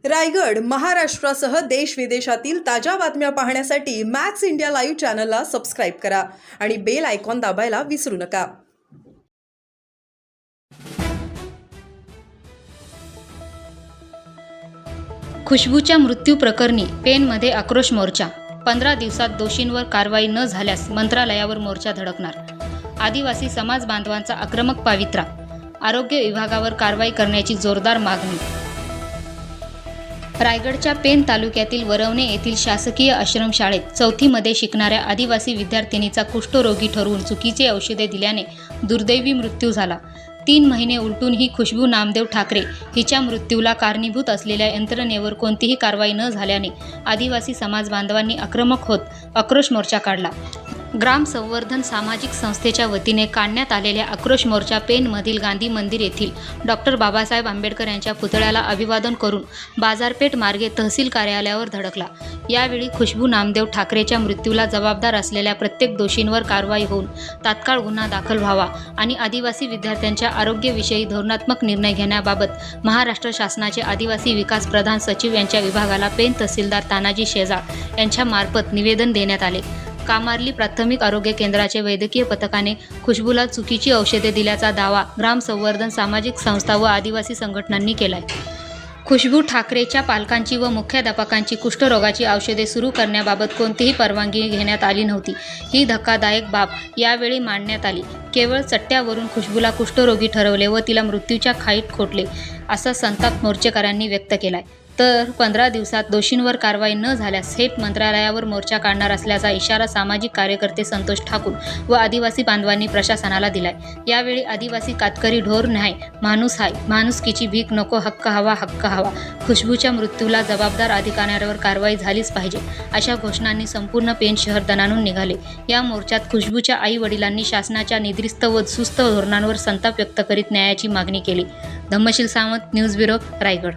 रायगड महाराष्ट्रासह देश विदेशातील ताज्या बातम्या पाहण्यासाठी मॅक्स इंडिया लाईव्ह चॅनलला सबस्क्राईब करा आणि बेल आयकॉन दाबायला विसरू नका। खुशबूच्या मृत्यू प्रकरणी पेनमध्ये आक्रोश मोर्चा। 15 दिवसात दोषींवर कारवाई न झाल्यास मंत्रालयावर मोर्चा धडकणार। आदिवासी समाज बांधवांचा आक्रमक पवित्रा। आरोग्य विभागावर कारवाई करण्याची जोरदार मागणी। रायगडच्या पेन तालुक्यातील वरवणे येथील शासकीय आश्रमशाळेत 4थी मध्ये शिकणाऱ्या आदिवासी विद्यार्थिनीचा कुष्ठरोगी ठरवून चुकीचे औषधे दिल्याने दुर्दैवी मृत्यू झाला। 3 महिने उलटूनही खुशबू नामदेव ठाकरे हिच्या मृत्यूला कारणीभूत असलेल्या यंत्रणेवर कोणतीही कारवाई न झाल्याने आदिवासी समाज बांधवांनी आक्रमक होत आक्रोश मोर्चा काढला। ग्राम संवर्धन सामाजिक संस्थेच्या वतीने काढण्यात आलेल्या आक्रोश मोर्चा पेनमधील गांधी मंदिर येथील डॉक्टर बाबासाहेब आंबेडकर यांच्या पुतळ्याला अभिवादन करून बाजारपेठ मार्गे तहसील कार्यालयावर धडकला। यावेळी खुशबू नामदेव ठाकरेच्या मृत्यूला जबाबदार असलेल्या प्रत्येक दोषींवर कारवाई होऊन तात्काळ गुन्हा दाखल व्हावा आणि आदिवासी विद्यार्थ्यांच्या आरोग्याविषयी धोरणात्मक निर्णय घेण्याबाबत महाराष्ट्र शासनाचे आदिवासी विकास प्रधान सचिव यांच्या विभागाला पेन तहसीलदार तानाजी शेजाळ यांच्या मार्फत निवेदन देण्यात आले। कामार्ली प्राथमिक आरोग्य केंद्राचे वैद्यकीय पथकाने खुशबूला चुकीची औषधे दिल्याचा दावा ग्राम संवर्धन सामाजिक संस्था व आदिवासी संघटनांनी केलाय। खुशबू ठाकरेच्या पालकांची व मुख्याध्यापकांची कुष्ठरोगाची औषधे सुरू करण्याबाबत कोणतीही परवानगी घेण्यात आली नव्हती। ही धक्कादायक बाब यावेळी मांडण्यात आली। केवळ चट्ट्यावरून खुशबूला कुष्ठरोगी ठरवले व तिला मृत्यूच्या खाईत खोटले असा संताप मोर्चेकऱ्यांनी व्यक्त केलाय। तर 15 दिवसात दोषींवर कारवाई न झाल्यास थेट मंत्रालयावर मोर्चा काढणार असल्याचा इशारा सामाजिक कार्यकर्ते संतोष ठाकूर व आदिवासी बांधवांनी प्रशासनाला दिलाय। यावेळी आदिवासी कातकरी ढोर न्याय, माणूस हाय, माणुसकीची भीक नको, हक्क हवा, हक्क हवा, खुशबूच्या मृत्यूला जबाबदार अधिकाऱ्यांवर कारवाई झालीच पाहिजे अशा घोषणांनी संपूर्ण पेन शहर दणाणून निघाले। या मोर्चात खुशबूच्या आई वडिलांनी शासनाच्या निद्रिस्त व सुस्त धोरणांवर संताप व्यक्त करीत न्यायाची मागणी केली। Dhammasheel Sawant, news bureau, Raigad.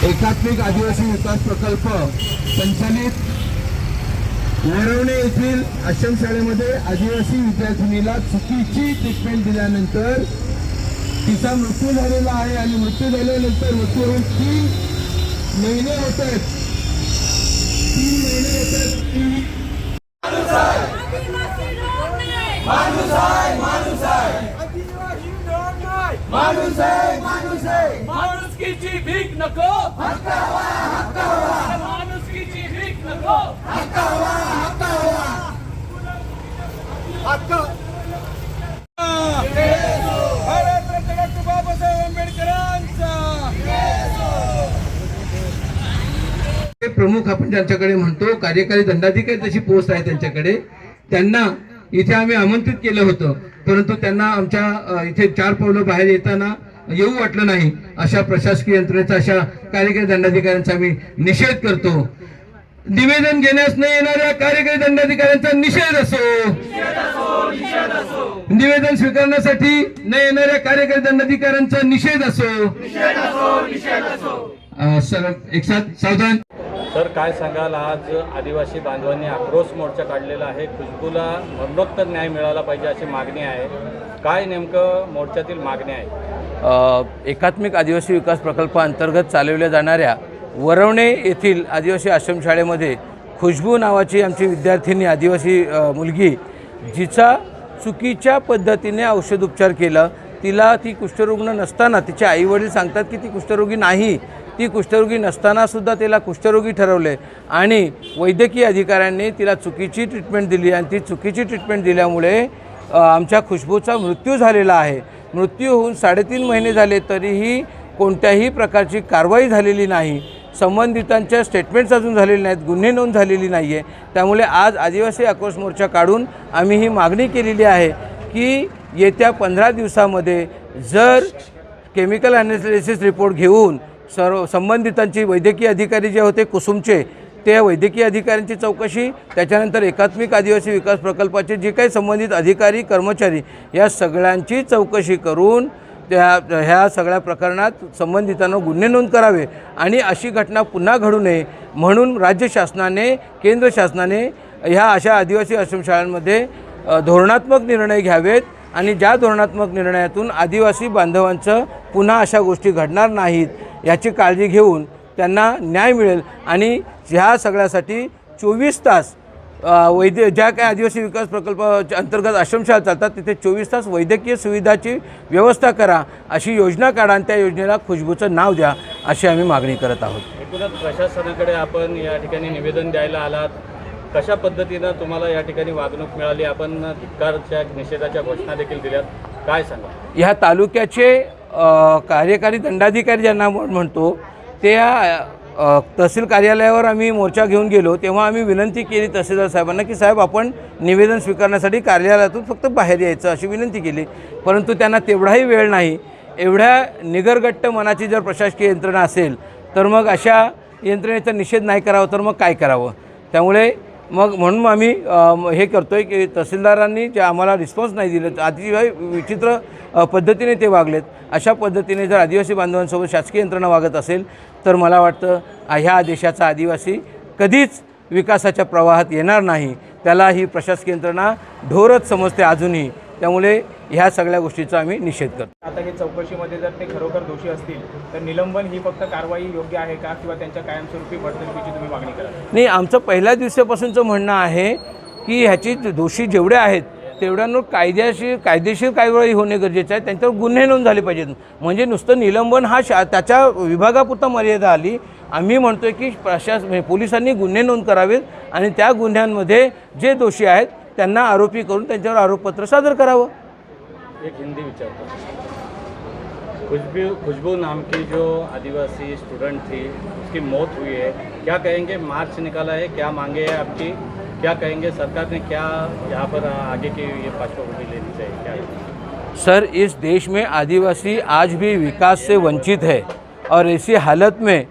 एकात्मिक आदिवासी विकास प्रकल्प संचालित वरवणे येथील आश्रमशाळेमध्ये आदिवासी विद्यार्थिनीला चुकीची ट्रीटमेंट दिल्यानंतर तिचा मृत्यू झालेला आहे आणि मृत्यू झाल्यानंतर मृत्यूवरून 3 महिने होत आहेत। 3 महिने होत आहेत। माणूस आहे, माणूस आहे, माणुसकीची भीक नको, हक्क हवा, हक्क हवा, माणुसकीची भीक नको, हक्क हवा, हक्क हवा, हक्क। भारतरत्न डॉक्टर बाबासाहेब आंबेडकरांचा प्रमुख आपण त्यांच्याकडे म्हणतो, कार्यकारी दंडाधिकारी तशी पोस्ट आहे त्यांच्याकडे, त्यांना इथे आम्ही आमंत्रित केलं होतं, परंतु त्यांना आमच्या इथे 4 पावलं बाहेर येताना येऊ वाटलं नाही। अशा प्रशासकीय यंत्रणेचा, अशा कार्यकारी दंडाधिकाऱ्यांचा आम्ही निषेध करतो। निवेदन घेण्यास न येणाऱ्या कार्यकारी दंडाधिकाऱ्यांचा निषेध असो, निवेदन स्वीकारण्यासाठी न येणाऱ्या कार्यकारी दंडाधिकाऱ्यांचा निषेध असो। सर एक साथ सावधान। सर, काय सांगाल, आज आदिवासी बांधवांनी आक्रोश मोर्चा काढलेला आहे। खुशबूला मरणोत्तर न्याय मिळाला पाहिजे अशी मागणी आहे। काय नेमकं मोर्चातील मागणी आहे? एकात्मिक आदिवासी विकास प्रकल्पाअंतर्गत चालवल्या जाणाऱ्या वरवणे येथील आदिवासी आश्रमशाळेमध्ये खुशबू नावाची आमची विद्यार्थिनी, आदिवासी मुलगी, जिचा चुकीच्या पद्धतीने औषधोपचार केला, तिला ती कुष्ठरुग्ण नसताना, तिचे आईवडील सांगतात की ती कुष्ठरोगी नाही, ती कुष्ठरोगी नसताना सुद्धा तिला कुष्ठरोगी ठरवले आणि वैद्यकीय अधिकाऱ्यांनी तिला चुकीची ट्रीटमेंट दिली आणि ती चुकीची ट्रीटमेंट दिल्यामुळे आमच्या खुशबूचा मृत्यू झालेला आहे। मृत्यू होऊन 3.5 महिने झाले तरीही कोणत्याही प्रकारची कारवाई झालेली नाही। संबंधितांच्या स्टेटमेंट्स अजून झालेले नाहीत, गुन्हे नोंद झालेली नाही आहे. त्यामुळे आज आदिवासी आक्रोश मोर्चा काढून आम्ही ही मागणी केलेली आहे की येत्या 15 दिवसामध्ये जर केमिकल ॲनालिसिस रिपोर्ट घेऊन सर्व संबंधितांची वैद्यकीय अधिकारी जे होते कुसुमचे त्या वैद्यकीय अधिकाऱ्यांची चौकशी, त्याच्यानंतर एकात्मिक आदिवासी विकास प्रकल्पाचे जे काही संबंधित अधिकारी कर्मचारी या सगळ्यांची चौकशी करून ह्या सगळ्या प्रकरणात संबंधितांना गुन्हे नोंद करावे आणि अशी घटना पुन्हा घडू नये म्हणून राज्य शासनाने, केंद्र शासनाने ह्या अशा आदिवासी आश्रमशाळांमध्ये धोरणात्मक निर्णय घ्यावेत आणि ज्या धोरणात्मक निर्णयातून आदिवासी बांधवांचं पुन्हा अशा गोष्टी घडणार नाहीत याची काळजी घेऊन त्यांना न्याय मिळेल. आणि ह्या सगळ्यासाठी 24 तास ज्या काही आदिवासी विकास प्रकल्पाच्या अंतर्गत आश्रमशाळा चालतात तिथे 24 तास वैद्यकीय सुविधाची व्यवस्था करा अशी योजना काढा आणि त्या योजनेला खुशबूचं नाव द्या अशी आम्ही मागणी करत आहोत. एकूणच प्रशासनाकडे आपण या ठिकाणी निवेदन द्यायला आलात, कशा पद्धतीनं तुम्हाला या ठिकाणी वागणूक मिळाली? आपण धिक्कारच्या निषेधाच्या घोषणा देखील दिल्यात, काय सांगा? ह्या तालुक्याचे कार्यकारी दंडाधिकारी ज्यांना म्हणतो त्या तहसील कार्यालयावर आम्ही मोर्चा घेऊन गेलो तेव्हा आम्ही विनंती केली तहसीलदार साहेबांना की साहेब आपण निवेदन स्वीकारण्यासाठी कार्यालयातून फक्त बाहेर यायचं अशी विनंती केली, परंतु त्यांना तेवढाही वेळ नाही. एवढ्या निगरगट्ट मनाची जर प्रशासकीय यंत्रणा असेल तर मग अशा यंत्रणेचा निषेध नाही करावा तर मग काय करावं? त्यामुळे म्हणून आम्ही हे करतो आहे की तहसीलदारांनी जे आम्हाला रिस्पॉन्स नाही दिलं, अतिशय विचित्र पद्धतीने ते वागलेत. अशा पद्धतीने जर आदिवासी बांधवांसोबत शासकीय यंत्रणा वागत असेल तर मला वाटतं ह्या देशाचा आदिवासी कधीच विकासाच्या प्रवाहात येणार नाही. त्याला ही प्रशासकीय यंत्रणा ढोरच समजते अजूनही. त्यामुळे ह्या सगळ्या गोष्टीचा आम्ही निषेध करतो. आता हे चौकशीमध्ये जर ते खरोखर दोषी असतील तर निलंबन ही फक्त कारवाई योग्य आहे का किंवा त्यांच्या कायमस्वरूपी बडतर्फीची तुम्ही मागणी करा? नाही, आमचं पहिल्या दिवसापासूनचं म्हणणं आहे की ह्याची दोषी जेवढे आहेत तेवढ्यांवर कायदेशीर कारवाई होणे गरजेचं आहे. त्यांच्यावर गुन्हे नोंद झाले पाहिजेत. म्हणजे नुसतं निलंबन हा त्याच्या विभागापुरता मर्यादा आली. आम्ही म्हणतो आहे की पोलिसांनी गुन्हे नोंद करावेत आणि त्या गुन्ह्यांमध्ये जे दोषी आहेत त्यांना आरोपी करून त्यांच्यावर आरोपपत्र सादर करावं. एक हिंदी विचारता, खुशबू नाम की जो आदिवासी स्टूडेंट थी उसकी मौत हुई है, क्या कहेंगे? मार्च निकाला है, क्या मांगे है आपकी? क्या कहेंगे? सरकार ने क्या यहाँ पर आगे की ये पाछोटी लेनी चाहिए, क्या? सर, इस देश में आदिवासी आज भी विकास से वंचित है और ऐसी हालत में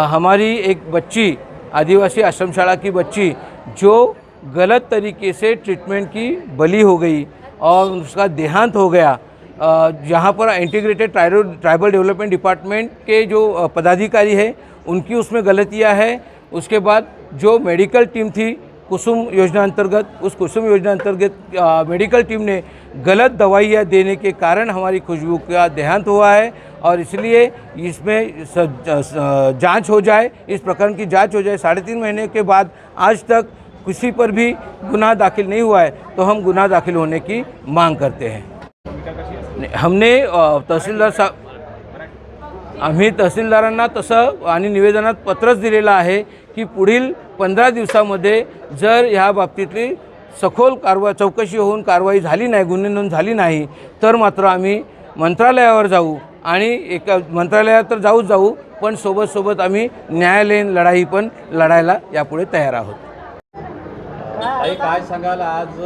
हमारी एक बच्ची, आदिवासी आश्रमशाला की बच्ची जो गलत तरीके से ट्रीटमेंट की बली हो गई और उसका देहांत हो गया, जहाँ पर इंटीग्रेटेड ट्राइबल डेवलपमेंट डिपार्टमेंट के जो पदाधिकारी है उनकी उसमें गलतियाँ है. उसके बाद जो मेडिकल टीम थी कुसुम योजना अंतर्गत, उस कुसुम योजना अंतर्गत मेडिकल टीम ने गलत दवाइयाँ देने के कारण हमारी खुशबू का देहांत हुआ है और इसलिए इसमें जांच हो जाए, इस प्रकरण की जांच हो जाए. 3.5 महीने के बाद आज तक किसी पर भी गुनाह दाखिल नहीं हुआ है तो हम गुनाह दाखिल होने की मांग करते हैं. हमने आम्ही तहसीलदारांना तसं आणि निवेदनात पत्रच दिलेलं आहे की पुढील 15 दिवसामध्ये जर ह्या बाबतीतली सखोल चौकशी होऊन कारवाई झाली नाही, गुन्हे नोंद झाली नाही तर मात्र आम्ही मंत्रालयावर जाऊ आणि मंत्रालयात तर जाऊ पण सोबत आम्ही न्यायालयीन लढाई पण लढायला यापुढे तयार आहोत. ताई, काय सांगाल? आज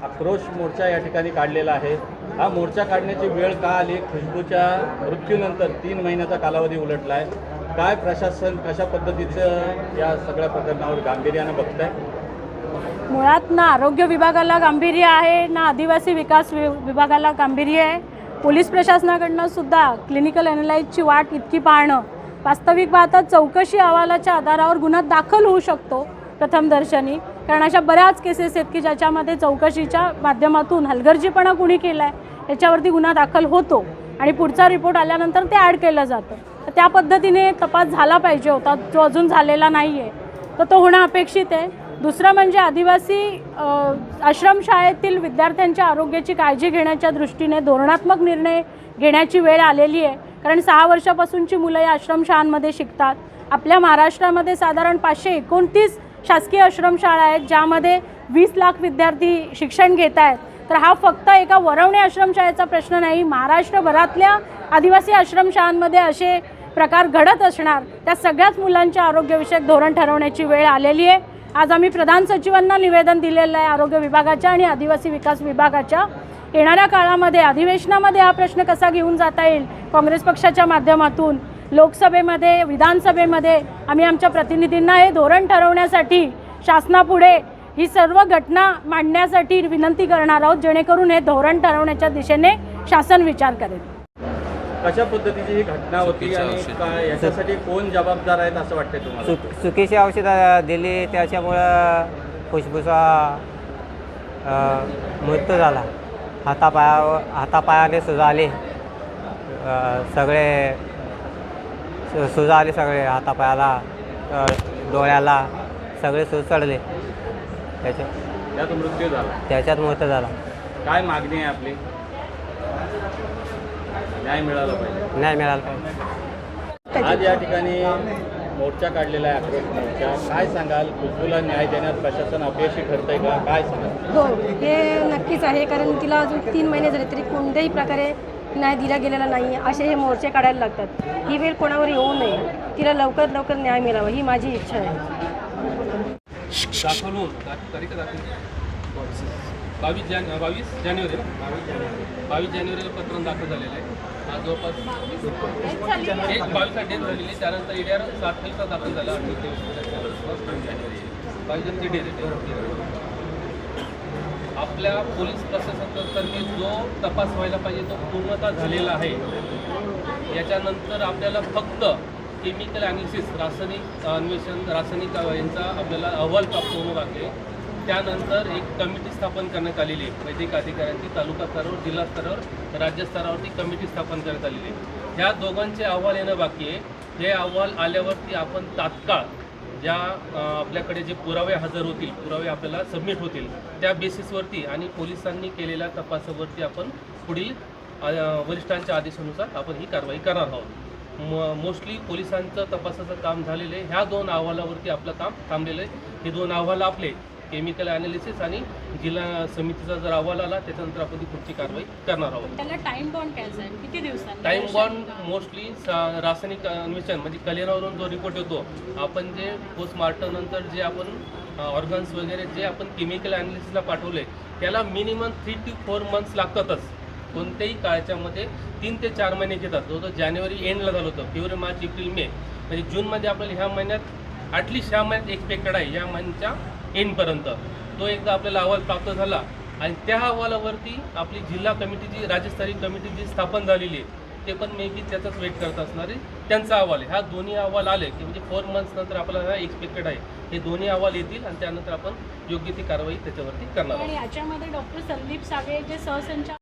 आक्रोश मोर्चा या ठिकाणी काढलेला आहे. हा मोर्चा काढण्याची वेळ का आली? खुशबूच्या मृत्यूनंतर 3 महिन्याचा कालावधी उलटला आहे. काय प्रशासन कशा पद्धतीचं या सगळ्या प्रकरणावर गांभीर्यानं बघत आहे? मुळात ना आरोग्य विभागाला गांभीर्य आहे ना आदिवासी विकास विभागाला गांभीर्य आहे. पोलीस प्रशासनाकडनं सुद्धा क्लिनिकल ॲनालाइजची वाट इतकी पाहणं, वास्तविक पाहता चौकशी अहवालाच्या आधारावर गुन्हा दाखल होऊ शकतो प्रथमदर्शनी. कारण अशा बऱ्याच केसेस आहेत की ज्याच्यामध्ये चौकशीच्या माध्यमातून हलगर्जीपणा कुणी केला आहे याच्यावरती गुन्हा दाखल होतो आणि पुढचा रिपोर्ट आल्यानंतर ते ॲड केलं जातं. तर त्या पद्धतीने तपास झाला पाहिजे होता, जो अजून झालेला नाही आहे, तर तो होणं अपेक्षित आहे. दुसरं म्हणजे आदिवासी आश्रमशाळेतील विद्यार्थ्यांच्या आरोग्याची काळजी घेण्याच्या दृष्टीने धोरणात्मक निर्णय घेण्याची वेळ आलेली आहे. कारण 6 वर्षापासूनची मुलं या आश्रमशाळांमध्ये शिकतात. आपल्या महाराष्ट्रामध्ये साधारण 529 शासकीय आश्रमशाळा आहेत ज्यामध्ये 20 लाख विद्यार्थी शिक्षण घेत आहेत. तर हा फक्त एका वरवणे आश्रमशाळेचा प्रश्न नाही, महाराष्ट्रभरातल्या आदिवासी आश्रमशाळांमध्ये असे प्रकार घडत असणार, त्या सगळ्याच मुलांच्या आरोग्यविषयक धोरण ठरवण्याची वेळ आलेली आहे. आज आम्ही प्रधान सचिवांना निवेदन दिलेलं आहे आरोग्य विभागाच्या आणि आदिवासी विकास विभागाच्या. येणाऱ्या काळामध्ये अधिवेशनामध्ये हा प्रश्न कसा घेऊन जाता येईल, काँग्रेस पक्षाच्या माध्यमातून लोकसभेमध्ये, विधानसभेमध्ये आम्ही आमच्या प्रतिनिधींना हे धोरण ठरवण्यासाठी शासनापुढे ही सर्व घटना मांडण्यासाठी विनंती करणार आहोत, जेणेकरून हे धोरण ठरवण्याच्या दिशेने शासन विचार करेल. कशा पद्धतीची ही घटना होती आणि काय याच्यासाठी कोण जबाबदार आहेत असं वाटतंय तुम्हाला? चुकीची औषधं दिली त्याच्यामुळं खुशबूचा मृत्यू झाला. हातापायाने सुजा आली, सगळे सुजा आली, सगळे हातापायाला, डोळ्याला सगळे सूज चढले. त्यात मृत्यू झाला. त्याच्यात मृत्यू झाला. काय मागणी आहे आपली? न्याय मिळाला पाहिजे. नाही मिळाला पाहिजे. आज या ठिकाणी मोर्चा काढलेला आहे, आक्रोश मोर्चा. काय सांगाल, खुशबूला न्याय देण्यात प्रशासन अपयशी ठरतंय का? काय सांगाल? हो, हे नक्कीच आहे, कारण तिला अजून 3 महिने झाले तरी कोणत्याही प्रकारे न्याय दिला गेलेला नाही. असे हे मोर्चे काढायला लागतात. ही वेळ कोणावर येऊ नये, तिला लवकरात लवकर न्याय मिळावा ही माझी इच्छा आहे. दाखल होऊन तारीख दाखल 22 जानेवारीला प्रकरण दाखल झालेलं आहे. आज जवळपास 22 डेट झालेली. त्यानंतर EDR 7 तारखेला दाखल झाला. 22 जानेवारी डेट. आपल्या पोलीस प्रशासनातर्फे जो तपास व्हायला पाहिजे तो पूर्णतः झालेला आहे. याच्यानंतर आपल्याला फक्त केमिकल ॲनालिसिस, रासायनिक अन्वेषण, रासायनिक यांचा आपल्याला अहवाल प्राप्त होणं लागले. त्यानंतर एक कमिटी स्थापन करण्यात आलेली आहे. वैद्यकीय अधिकाऱ्यांची तालुका स्तरावर, जिल्हा स्तरावर, राज्य स्तरावरती कमिटी स्थापन करण्यात आलेली आहे. ह्या दोघांचे अहवाल येणं बाकी आहे. हे अहवाल आल्यावरती आपण तात्काळ ज्या आपल्याकडे जे पुरावे हजर होतील, पुरावे आपल्याला सबमिट होतील, त्या बेसिसवरती आणि पोलिसांनी केलेल्या तपासावरती आपण पुढील वरिष्ठांच्या आदेशानुसार आपण ही कारवाई करणार आहोत. मोस्टली पोलिसांचं तपासाचं काम झालेलं आहे. ह्या 2 अहवालावरती आपलं काम थांबलेलं आहे. हे 2 अहवाल आपले केमिकल ॲनालिसिस आणि जिल्हा समितीचा जर अहवाल आला त्याच्यानंतर आपण ती पुढची कारवाई करणार आहोत. त्याला टाइम बॉन्ड काय किती दिवसांनी? टाइम बॉन्ड मोस्टली रासायनिक अन्वेषण म्हणजे कल्याणावरून जो रिपोर्ट येतो, आपण जे पोस्टमार्टम नंतर जे आपण ऑर्गन्स वगैरे जे आपण केमिकल ॲनालिसिसला पाठवले त्याला मिनिमम 3 ते 4 मंथ्स लागतातच. कोणत्याही काळाच्यामध्ये 3 ते 4 महिने घेतात. जो जानेवारी एंडला झालं होतं, फेब्रुवारी, मार्च, एप्रिल, मे, म्हणजे जूनमध्ये आपल्याला ह्या महिन्यात ॲटलिस्ट ह्या महिन्यात एक्सपेक्टेड आहे, या महिन्याच्या एंडपर्यंत. तो एकदा आपल्याला अहवाल प्राप्त झाला आणि त्या अहवालावरती आपली जिल्हा कमिटी जी राज्यस्तरीय कमिटी जी स्थापन झालेली आहे ते पण मे बी त्याचाच वेट करत असणार आहे. त्यांचा अहवाल आहे. ह्या दोन्ही अहवाल आले की म्हणजे 4 मंथ्स नंतर आपल्याला एक्सपेक्टेड आहे. हे दोन्ही अहवाल येतील आणि त्यानंतर आपण योग्य ती कारवाई त्याच्यावरती करणार आहोत. याच्यामध्ये डॉक्टर संदीप सावे जे सहसंचालक